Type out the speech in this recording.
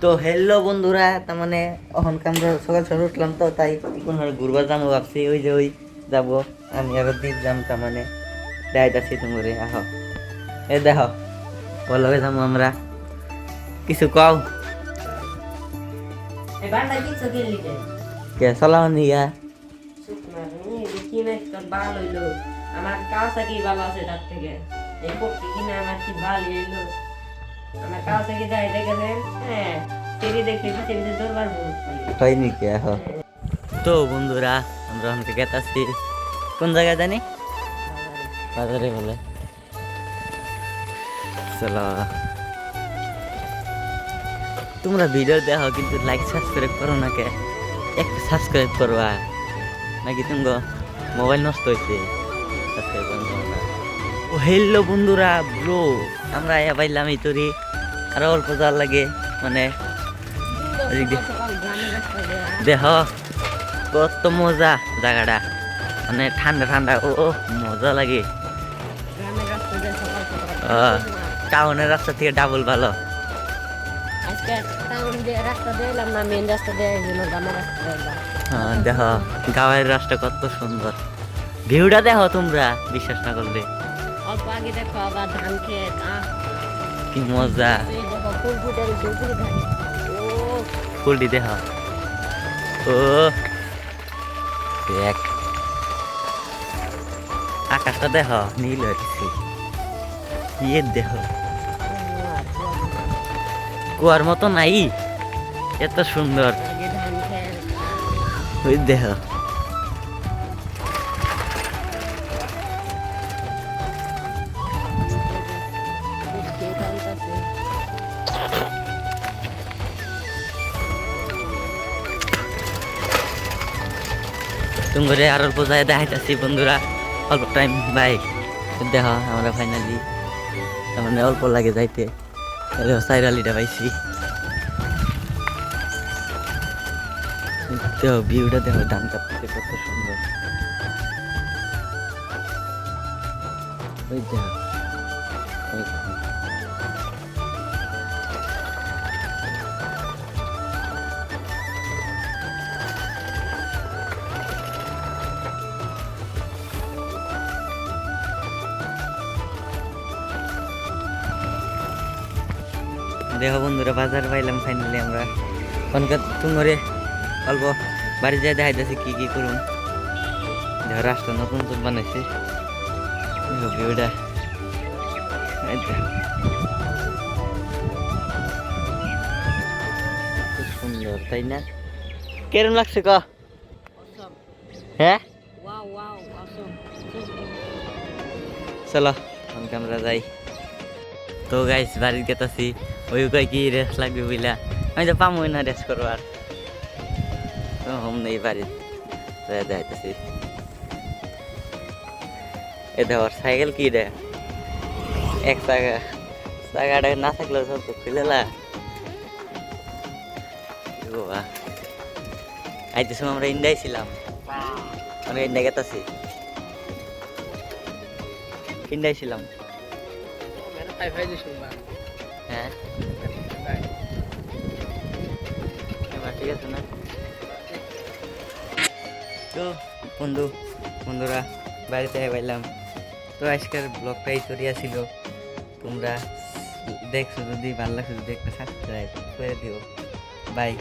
তো হ্যালো বন্ধুরা, তার মানে এখন আমরা সকাল সকাল উঠলাম, তো তাই কোন ঘুরবার যাবো ভাবছি। ওই যে ওই যাবো, আমি আরো দ্বীপ যাম, তার মানে দেখাইতাছি তোমারে। আহ এ দেখো, বলো যাবো আমরা, কিছু কও। কে চলাও নিয়া আমার কাছে কি ভালো আছে তার থেকে এই পক্ষী কিনা আমার কি ভালো এলো আমার কাছে কি যাই দেখেছেন। হ্যাঁ টিভি দেখতে পিছনে দরবার হয় নাকি? তো বন্ধুরা, আমরা অনেকে গেতাছি কোন জায়গায় জানি, বাজারে বলে। চলো, তোমরা ভিডিও দেখো কিন্তু লাইক সাবস্ক্রাইব করো না কে? একটু সাবস্ক্রাইব করবা নাকি? তুমি মোবাইল নষ্ট হয়েছে, সাবস্ক্রাইব করো না। ও হ্যালো বন্ধুরা, ব্রো আমরা আয়া পাইলাম এই তরি, আরো অল্প যাওয়ার লাগে, মানে দেখ কত মজা জায়গাটা, মানে ঠান্ডা ঠান্ডা, ও মজা লাগে। টাউনের রাস্তা থেকে ডাবল ভালো। হ্যাঁ দেখো গাঁয়ের রাস্তা কত সুন্দর, ভিউটা দেখো তোমরা বিশ্বাস না করলে। অল্প আগে দেখো আবার ধান ক্ষেত, কি মজা। ফুলটি দেখো, ও দেখ আকাশটা দেখো নীল হয়েছে, ইয়ে দেখো কুয়ার মতো নাই, এত সুন্দর। ওই দেখো তুমি আর অল্প যায় দেখাইতেছি বন্ধুরা, অল্প টাইম বাই। দেখো আমরা ফাইনালি, তার মানে অল্প লাগে যাইতে, সাইরালিটা পাইছি। দেখো ভিউটা দেখো, ধান কাটতে কত সুন্দর। ওই দেখো দেখো বন্ধুরা, বাজার পাইলাম ফাইনালি আমরা। কনকার তুমরে অল্প বাড়ি যায় দেখাইতেছি কি কি করুন। দেখো রাস্তা নতুন নতুন বানাইছে, দেখো ভিউটা খুব সুন্দর, তাই না? কেরম লাগছে ক? হ্যাঁ চলো আমরা যাই। তো গাইস বাড়ির গেতাছি, ওই কয় কি রেস্ট লাগবে বুঝলা, আমি তো পামই না রেস্ট করবার, তো হোম নেই বাড়ির যাইতেছি। এ দেওয়ার সাইকেল কি রে, এক চাকাটা না থাকলেও সব তো খুলেলা। আইতে সময় আমরা ইন্ডিয়ায় ছিলাম, আমরা ইন্ডিয়া গেতাছি, ইন্ডিয়ায় ছিলাম। হ্যাঁ ঠিক আছে না? তো বন্ধুরা বাড়িতে পাইলাম। তো আজকের ব্লগটা এই চলিয়া ছিল, তোমরা দেখছো, যদি ভালো লাগছে যদি একটা সাবস্ক্রাইব করে দিও। বাই।